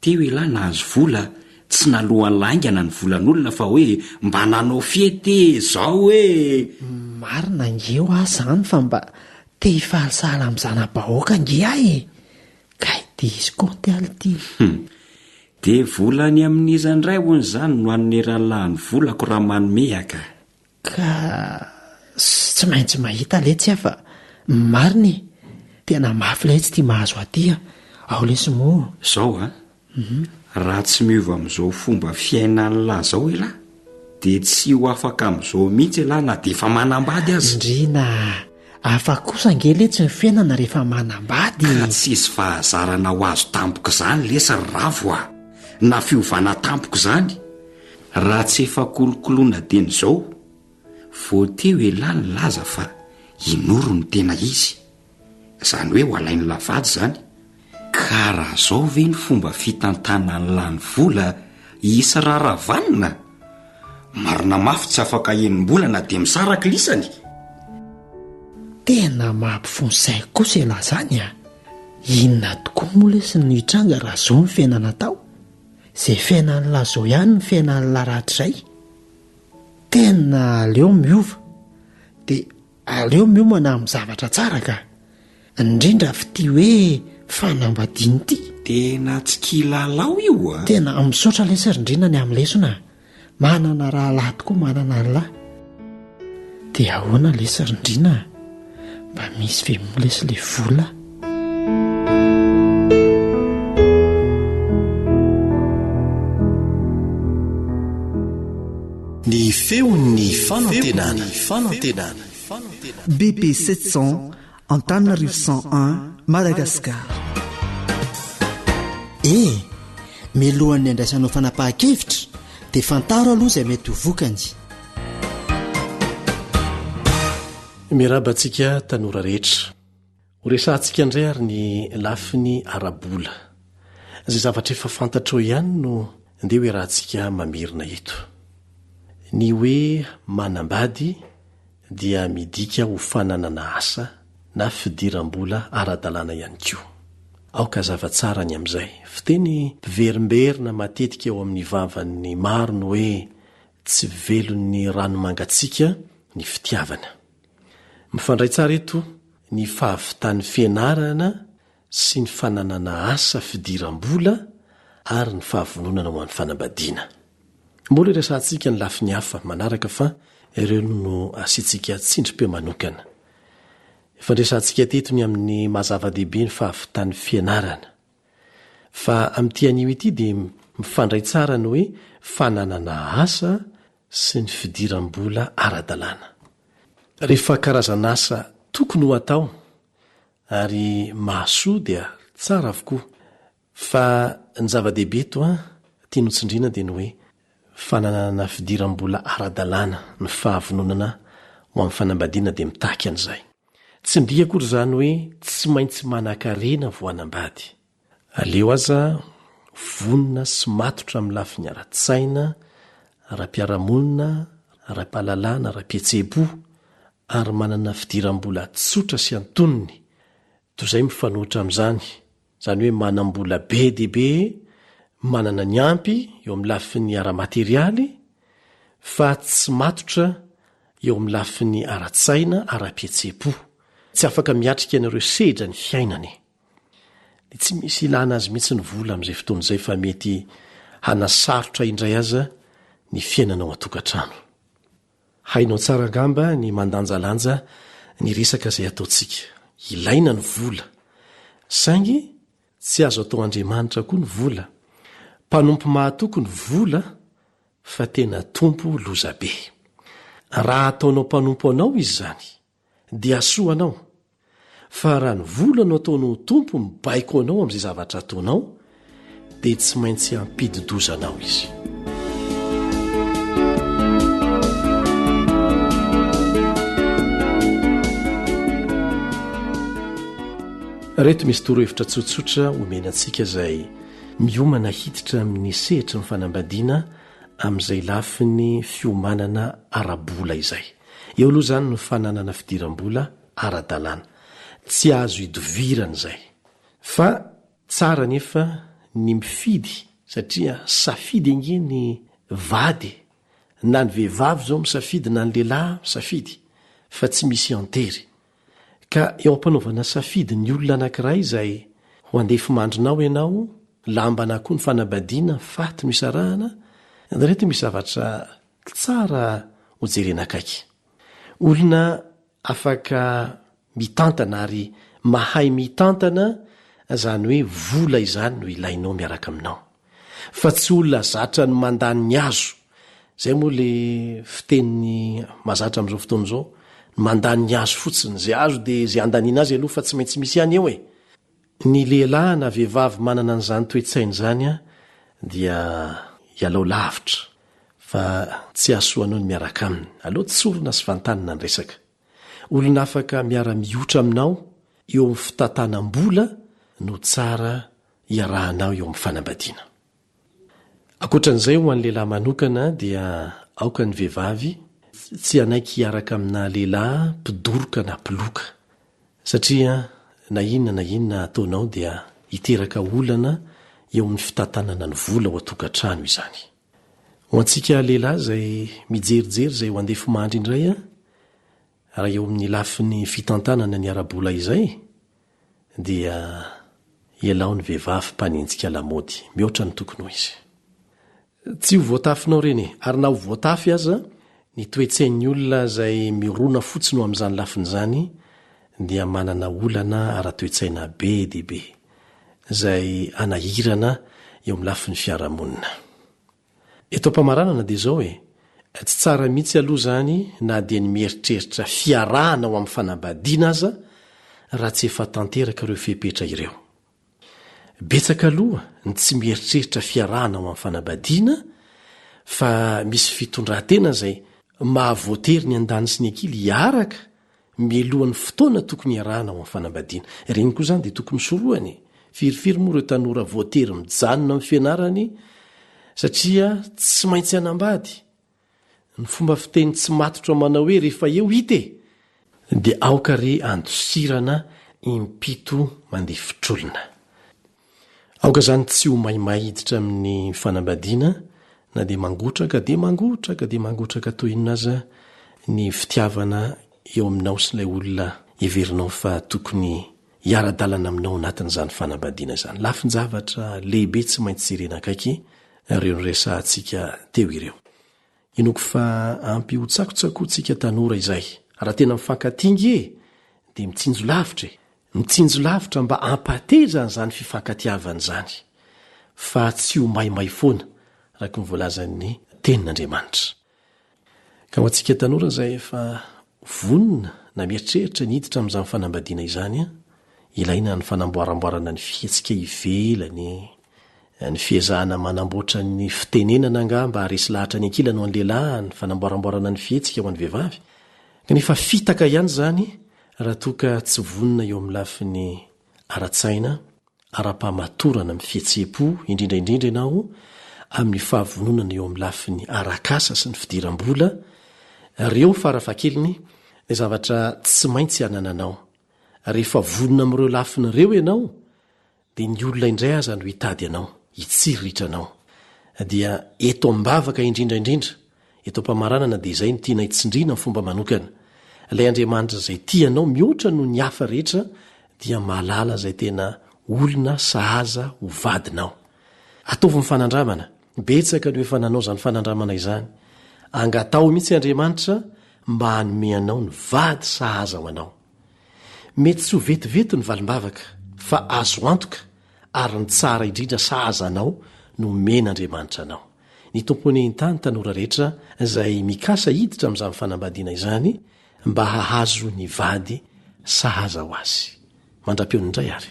Speaker 6: teo ilahy nahazo vola tsy nalohan'ny laingana ny volan'olona fa hoe mba nanao fety zao hoe
Speaker 7: marina ngeo zany fa mba te hifalisahala amin'izana-bahoaka nge ka ity izy konty aly ty
Speaker 13: dia volany amin'izandray hoany izany no an'ny rahalahan'ny volako raha manomehaka
Speaker 7: ka tsy maintsy mahita letsy afa mariny tena mafy ilay tsy tia mahazo atya ao lesy moa
Speaker 13: izao a raha tsy miova amin'izao fomba fiainany lahy izao elahy dia tsy ho afaka amin'izao mihitsy elahy na dia efa manambady azy
Speaker 7: indrina afa kosa angely tsy ny fiainana rehefa manambady
Speaker 13: ka tsisy fahazarana ho azo tampoka izany lesy ravo a na fiovana tampoka izany raha tsy efa kolokoloana teny izao voateo elahy ny laza fa inoro ny tena izy izany hoe ho alainy lavady izany ka raha izao ve ny fomba fitantanany lany vola isa raharavanina marina mafy tsy afaka enim-bolana dia misaraka lisany
Speaker 7: tena mampifonsay kosa elahy zany a inona tokoa moa lesy ny hitranga raha zao ny fiainana tao izay fiainany lahy zao ihany ny fiainany laratrizay tena aleo miova dia aleo miomana amin'ny zavatra tsara ka indrindra fity hoe fanambadiany ity
Speaker 13: tena tsy kilalao io a
Speaker 7: tena misaotra lesy rindrina ny amin'ny lesona manana raha lahy tokoa manana ny lahy dia ahoana lesy rindrina mba misy ve molesy le vola
Speaker 12: ny feon'ny fanantenana
Speaker 14: BP 700 Antananarivo 101 Madagasikara.
Speaker 7: milohan'ny andraisanao fanapahan-kevitra dia fantaro aloha izay mety ho vokany
Speaker 12: mirabantsika tanora rehetra ho resantsika indray ary ny lafiny arabola izay zavatra efa fantatrao ihany no andeha hoe rahantsika mamirina eto ny hoe manambady dia midika ho fananana asa na fidiram-bola ara-dalàna ihany koa aoka zava-tsara ny amin'izay fiteny mpiverimberina matetika eo amin'ny vavan'ny maro no hoe tsy velon'ny ranomangatsika ny fitiavana mifandray tsara eto ny fahavitan'ny fianarana sy ny fananana asa fidiram-bola ary ny fahavononana ho an'ny fanambadiana mbola resantsika ny lafi ny hafa manaraka fa ireo no asiantsika tsindrim-pemanokana fandresantsika tetony amin'ny mahazava-dehibe ny fahavitan'ny fianarana fa amin'ity anio ity dia mifandray tsara ny hoe fananana asa sy ny fidiram-bola ara-dalàna rehefa karazana asa tokony ho atao ary mahasoa dia tsara avokoa fa ny zava-dehibe to tia notsindrina dia ny hoe fananana fidiram-bola ara-dalàna ny fahavononana ho amin'ny fanambadiana dia mitaky an'izay tsy midika akory izany hoe tsy maintsy manan-karena voanambady aleo aza vonona sy matotra amin'ny lafiny ara-tsaina ara-piaramonina ara-pahalalàna ara-pietsebo ary manana fidiram-bola tsotra sy antonony toy izay mifanohitra amin'izany izany hoe manam-bola be dehibe manana ny ampy eo amin'ny lafiny ara-materialy fa tsy matotra eo amin'ny lafiny ara-tsaina ara-pietsebo tsy afaka miatrika an'ireo sedra ny fiainany dia tsy misy ilana azy mihitsy ny vola amin'izay fotoan'izay fa mety hanasarotra indray aza ny fiainanao atokantrano hainao tsara ngamba ny mandanjalanja ny resaka izay ataontsika ilaina ny vola saingy tsy azo atao Andriamanitra koa ny vola mpanompo mahatoko ny vola fa tena tompo lozabe raha ataonao mpanompo anao izy izany dia soa anao fa raha ny vola no ataonao tompo mibaiko anao amin'izay zavatra ataonao dia tsy maintsy hampididozanao izy reto misy torohevitra tsotsotra omena antsika izay miomana hiditra amin'ny sehitra ny fanambadiana amin'izay lafiny fiomanana ara-bola izay eo aloha izany ny fananana fidiram-bola ara-dalàna tsy azo hidovirana izay fa tsara nefa ny mifidy satria safidy ange ny vady na ny vehivavy izao misafidy na ny lehilahy misafidy fa tsy misy antery ka eo ampanaovana safidy ny olona anankiray izay ho andefimandrinao ianao lambana koa ny fanabadiana faty misarahana da reto misy zavatra tsara hojerena akaiky. Olona afaka mitantana ary mahay mitantana zany hoe vola izany no ilainao miaraka aminao fa tsy olona zatra ny mandany ny azo. Zay moa le fiteniny mazatra am'izao fotoana zao, mandany ny azo fotsiny, zay azo de zay andaniana azy aloha fa tsy maintsy misy ihany eo e. Ny lehilahy na vehivavy manana an'izany toe-tsainy zany a dia ialao lavitra fa tsy asoanao ny miaraka aminy, aloha tsorona sy fantanina ny resaka. Olona afaka miara-miotra aminao eo amin'ny fitantanam-bola no tsara iarahanao eo amin'ny fanambadiana. Ankoatran'izay ho an'ny lehilahy manokana dia aoka ny vehivavy tsy anaiky hiaraka amina lehilahy mpidoroka na mpiloka satria na inona ataonao dia hiteraka olana eo amin'ny fitantanana ny vola ho atokantrano izany. Ho antsika lehilahy zay mijerijery zay ho andefy mandry indray a raha eo amin'ny lafin'ny fitantanana ny ara-bola izay dia ialao ny vehivavy mpanenjika lamody mihoatra ny tokony ho izy. Tsy ho voatafinao reny ary na ho voatafy aza ny toe-tsain'ny olona zay mirona fotsiny ho amin'izany lafin'izany dia manana olana ara-toe-tsaina be dehibe zay anahirana eo amin'ny lafin'ny fiarahamonina. Eto am-pamaranana dia zao hoe tsy tsara mihitsy aloha zany na dia ny mieritreritra fiarahana ao amin'ny fanambadiana aza raha tsy efa tanteraka ireo fepetra ireo. Betsaka aloha ny tsy mieritreritra fiarahana ao amin'ny fanambadiana fa misy fitondran-tena zay mahavoatery ny andany sy ny ankily hiaraka mielohan'ny fotoana tokony iarahana ao amin'ny fanambadiana. Reny koa zany dia tokony soroany. Firifiry moa ireo tanora voatery mijanona amin'ny fianarany satria tsy maintsy hanambady. Ny fomba fiteny tsy matotra manao hoe rehefa eo hite dia aoka re andosirana impito mandeha fitrolona. Aoka zany tsy ho maimahiditra amin'ny fanambadiana na dia mangotraka toy inona aza ny fitiavana eo aminao sy ilay olona iverinao fa tokony hiara-dalana aminao anatin'izany fanambadiana izany. Lafin-javatra lehibe tsy maintsy jerena akaiky ireo niresantsika teo ireo. Inoko fa ampy ho tsakotsakotsika tanora izay. Raha tena mifankatingy dia mitsinjo lavitra. Mitsinjo lavitra mba ampatezana zany fifankatiavana zany. Fa tsy ho maimay foana araka ny voalazan'ny tenin'Andriamanitra. Ka ho antsika tanora zay efa vonona na mieritreritra niditra amin'izany fanambadiana izany ilaina ny fanamboaramboarana ny fihetsika ivelany, ny fiezahana manamboatra ny fitenenana nga mba haresy lahatra ny ankilany ho an'ny lehilahy, ny fanamboaramboarana ny fihetsika ho an'ny vehivavy. Kanefa fitaka ihany zany raha toa ka tsy vonona eo amin'ny lafin'ny ara-tsaina, ara-pamatorana amin'ny fihetseham-po indrindraindrindra ianao amin'ny fahavononana eo amin'ny lafin'ny arakasa sy ny fidiram-bola. Reo farafakeliny ny zavatra tsy maintsy hanananao. Rehefa vonona amin'ireo lafiny ireo ianao dia ny olona indray aza no hitady ianao, hitsiriritranao. Dia eto ambavaka indrindraindrindra, eto am-pamaranana dia izay no tiana hitsindrina ny fomba manokana. Ilay Andriamanitra zay tianao mihoatra no ny hafa rehetra dia mahalala zay tena olona sahaza ho vadinao. Ataovy ny fanandramana, betsaka no efa nanao zany fanandramana izany. Angatao mihitsy Andriamanitra mba hanome anao ny vady sahaza ho anao. Mety tsy ho vetivety ny valimbavaka fa azo antoka ary ny tsara indrindra sahaza anao no men'Andriamanitra anao. Ny tompony entany tanora rehetra izay mikasa hiditra amin'izany fanambadiana izany mba hahazo ny vady sahaza ho azy. Mandra-peony indray ary.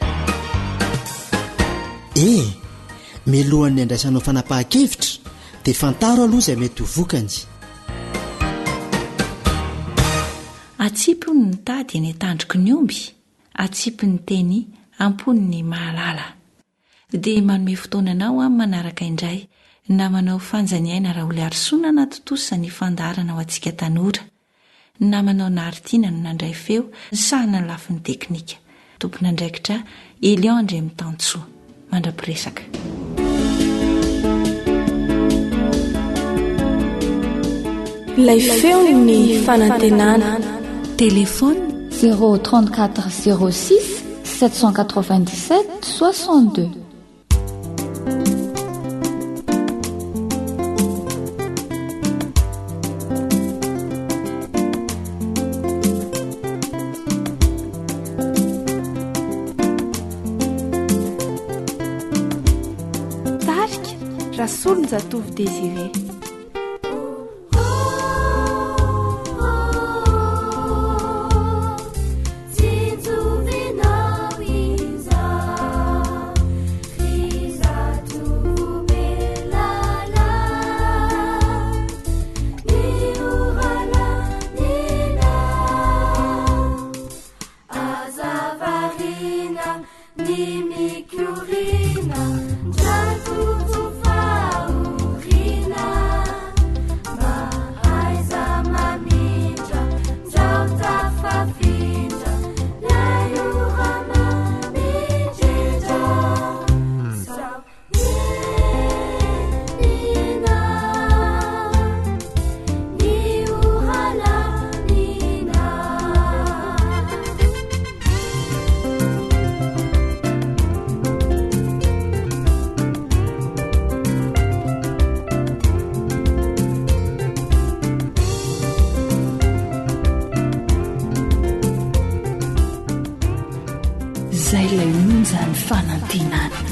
Speaker 7: Milohan'ny andraisanao fanapahan-kevitra dia fantaro aloha izay mety ho vokany.
Speaker 2: Atsipony ny tady ny tandroko ny omby, atsipony ny teny ampony ny mahalala. Dia manome fotoananao amin'ny manaraka indray na manao fanjaniaina raha olona arisoana na totosa ny fandarana ho antsika tanora, na manao naharitina no nandray feo ny sahana ny lafin'ny teknika. Tompona andraikitra Eliandre Mitantsoa mandra-piresaka.
Speaker 9: Ilay feo ny fanantenana.
Speaker 10: Téléphone 034 06 797 62.
Speaker 9: Rasolonjatovy Désiré.
Speaker 2: Zay ilay monjany fanantenana.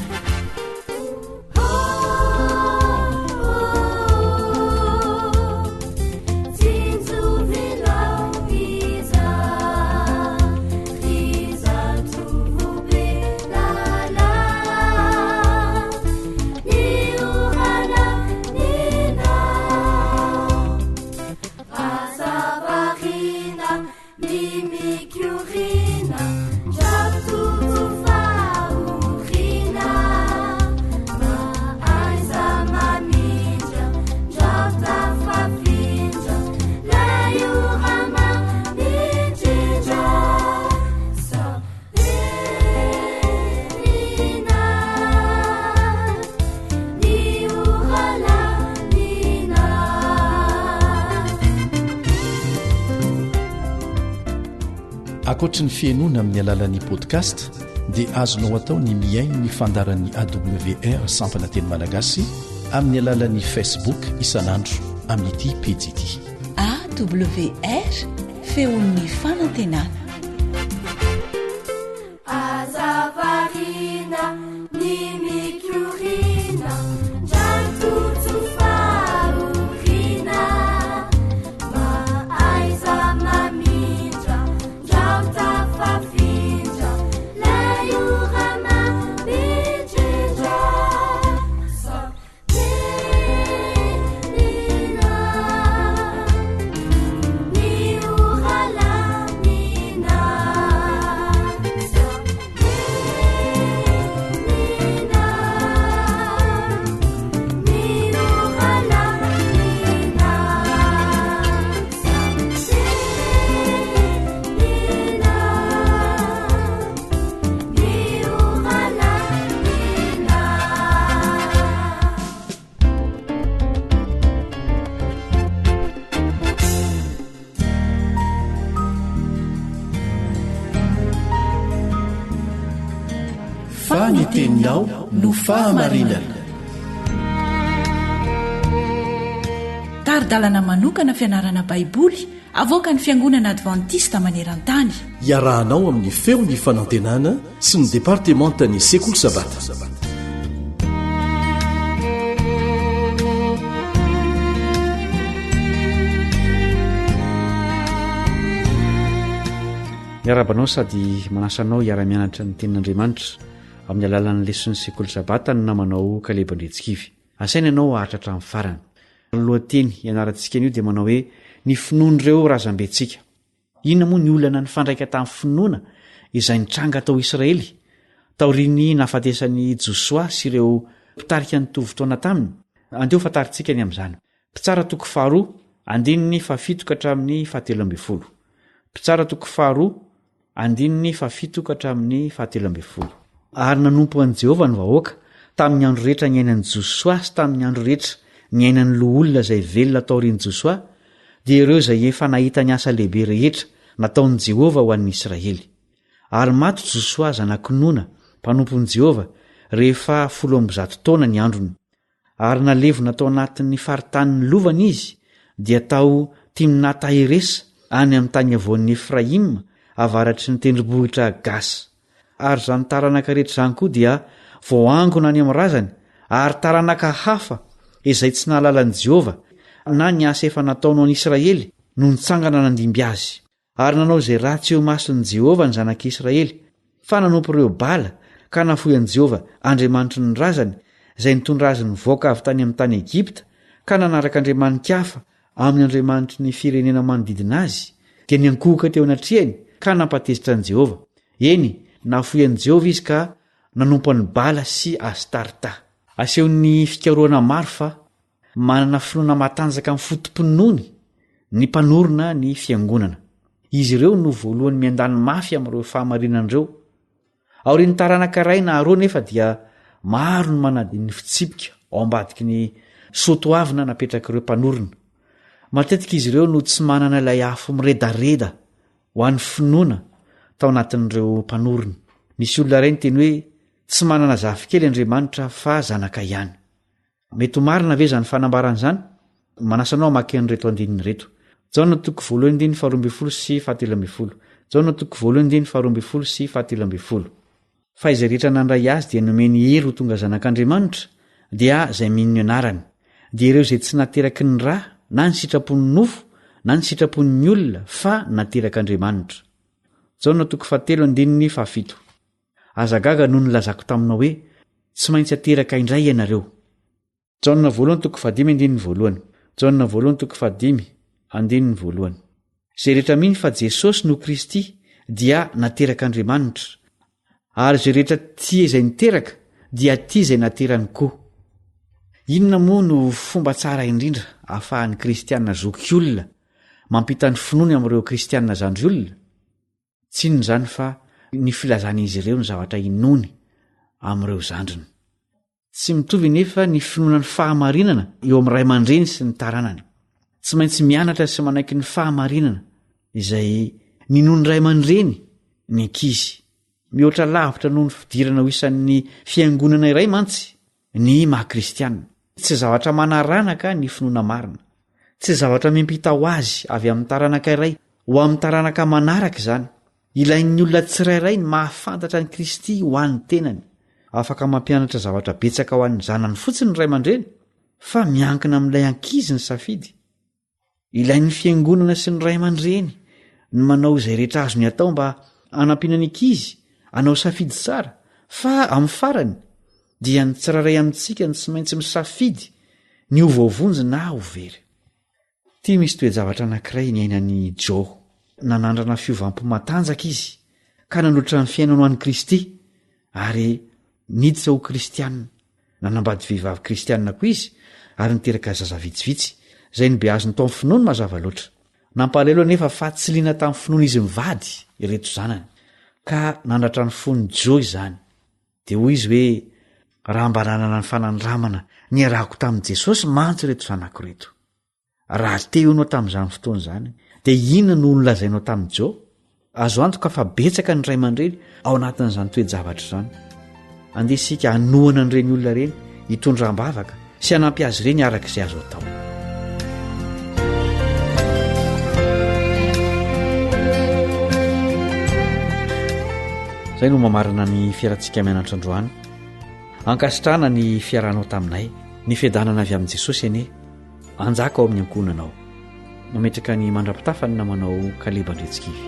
Speaker 11: Akoatra ny fiainoana amin'ny alalan'ni podcast dia azonao atao ny miaino ny fandaran'ny awr sampana teny malagasy amin'ny alalan'ni Facebook isanandro amin'ity pejy ity
Speaker 2: AWR feon'ny fanantenana.
Speaker 11: Faniteninao no fahamarinana.
Speaker 2: Taridalana manokana fianarana baiboly avoaka ny fiangonana advantista maneran-tany.
Speaker 11: Iarahanao amin'ny feon'ny fanantenana sy ny departementany sekoly sabata.
Speaker 15: Miarabanao sady manasanao iara-mianatra ny tenin'Andriamanitra amin'ny alalan'ny leson'ny sekoly sabata no namanao kalebandretsikivy. Asaina ianao ahatratra amin'ny farany. Ny lohateny ianarantsika an'io dia manao hoe ny finoan'ireo razambentsika. Inona moa ny olana ny fandraika tamin'ny finoana izay nitranga tao Israely taoriany nahafatesan'i Josoa sy ireo mpitarika ny tovon-taona taminy. Andeo fataritsika ny amin'izany. Mpitsara toko faharoa andininy fafito ka hatramin'ny fahatelo ambin'ny folo. Mpitsara toko faharoa andininy fafito ka hatramin'ny fahatelo ambin'ny folo. Ary nanompo an'i Jehovah ny vahoaka tamin'ny andro rehetra ny ainan'i Josoa sy tamin'ny andro rehetra ny ainan'ny loha olona izay velona taorian'i Josoa dia ireo izay efa nahita ny asa lehibe rehetra nataon'i Jehovah ho an'ny Israely. Ary maty Josoa zanaky Nona, mpanompon'i Jehovah, rehefa 100 taona ny androny. Ary nalevona tao anatin'ny faritanin'ny lovana izy dia tao Timnat-Heresa any amin'ny tany avoan'ny Efraim avaratry ny tendrombohitra Gas. Ary zany taranaka rehetra zany koa dia voangona any amin'ny razany ary taranaka hafa izay tsy nahalalan'i Jehova na ny asa efa nataonao any Israely no nitsangana nandimby azy, ary nanao izay ratsy eo mason'i Jehova ny zanak'Israely, fa nanompo ireo bala ka nafoy an'i Jehova Andriamanitry ny razany izay nitondra azy nivoaka avy tany amin'ny tany Egipta, ka nanaraka andriamanika hafa amin'ny andriamanitry ny firenena manodidina azy, dia niankohoka teo anatrehany ka nampatezitra an'i Jehova. Eny, nafoy an'i Jehova izy ka nanompo any Bala sy Astarta. Asehon'ny fikaroana maro fa manana finoana matanjaka amin'ny fotom-pinoany ny mpanorona ny fiangonana. Izy ireo no voalohany miandany mafy amin'ireo fahamarinan'ireo. Aorian'ny taranaka iray na roa nefa dia maro ny manadiny fitsipika ao ambadiky ny soatoavina napetraka ireo mpanorona. Matetika izy ireo no tsy manana ilay afo miredareda ho an'ny finoana tao anatin'ireo mpanorona. Misy olona iray ny teny hoe tsy manana zafikely Andriamanitra fa zanaka ihany. Mety ho marina ve zany fanambaran'izany? Manasanao mamaky an'ireto andininy reto. Jaona 1:12-17. Fa izay rehetra nandray azy dia nomeny hery ho tonga zanak'Andriamanitra, dia izay mino anarany, dia ireo izay tsy nateraky ny ra na ny sitrapon'ny nofo na ny sitrapon'ny olona fa naterak'Andriamanitra. Jaona 1:7. Azagaga no nilazako taminao hoe tsy maintsy ateraka indray ianareo. Jaona 1:5. Jaona 1:5. Izay rehetra miny fa Jesosy no Kristy dia naterak'Andriamanitra, ary izay rehetra tia izay niteraka dia tia izay naterany koa. Inona moa no fomba tsara indrindra ahafahan'ny kristianina zoky olona mampita ny finoany amin'ireo kristianina zandry olona? Tsy inona izany fa ny filazan'izy ireo ny zavatra inony amin'ireo zandriny. Tsy mitovy nefa ny finoanany fahamarinana eo amin'ny ray aman-dreny sy ny taranany. Tsy maintsy mianatra sy manaiky ny fahamarinana izay ninony ray aman-dreny ny ankizy. Mihoatra lavitra noho ny fidirana ho isan'ny fiangonana iray mantsy ny maha-kristianina. Tsy zavatra manaranaka ny finoana marina. Tsy zavatra miampita ho azy avy amin'ny taranaka iray ho amin'ny taranaka manaraka izany. Ilain'ny olona tsirairay ny mahafantatra ny Kristy ho an'ny tenany. Afaka mampianatra zavatra betsaka ho an'ny zanany fotsiny ny ray aman-dreny, fa miankina amin'ilay ankizy ny safidy. Ilain'ny fiangonana sy ny ray aman-dreny ny manao izay rehetra azony atao mba hanampiana ny ankizy hanao safidy tsara, fa amin'ny farany dia ny tsirairay amintsika ny tsy maintsy misafidy ny ho vaovonjy na ho very. Tia misy toe-javatra anankiray ny ainan'ny Joe. Nanandrana fiovampo matanjaka izy ka nanotra ny fiainana ho an'ny Kristy ary niditra ho kristianina. Nanambady vehivavy kristianina koa izy ary niteraka zaza vitsivitsy izay nibe azony tao amin'ny finoany mazava loatra. Nampalahelo anefa fa tsy liana tamin'ny finoana izy mivady ireto zanany, ka nandratra ny fony Joe izany. Dia hoy izy hoe, raha mba nanana ny fanandramana ny arahako tamin'i Jesosy mantsy ireto zanako reto. Raha teo ianao tamin'izany fotoana izany, dia inona no nolazainao tamin'i Joe? Azo antoka fa betsaka ny ray aman-dreny ao anatin'izany toe-javatra izany. Andesika hanohana an'ireny olona ireny hitondram-bavaka sy hanampy azy ireny araka izay azo atao. Izay no mamarina ny fiarantsika mianatra androany. Ankasitrahana ny fiaranao taminay, ny fiadanana avy amin'i Jesosy anie, anjaka ao amin'ny ankonanao. Mametraka ny mandrapitafa ny namanao Kaleba Andretsikivy.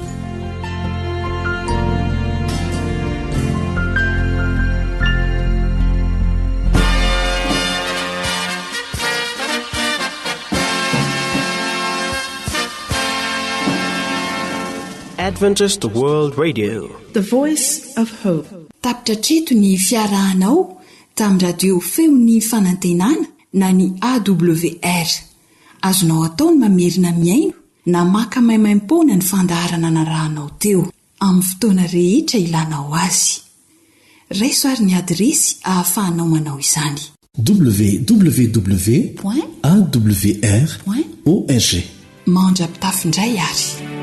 Speaker 16: Adventist World Radio,
Speaker 10: The Voice of Hope. Tapitra treto ny fiarahanao tamin'ny radio feony fanantenana na ny AWR. Azonao atao ny mamerina miaino na maka maimaim-pona ny fandaharana narahanao teo amin'ny fotoana rehetra ilanao azy. Raisoary ny adresy ahafahanao manao izany:
Speaker 11: www.awr.org.
Speaker 10: Mandrapitafindray ary.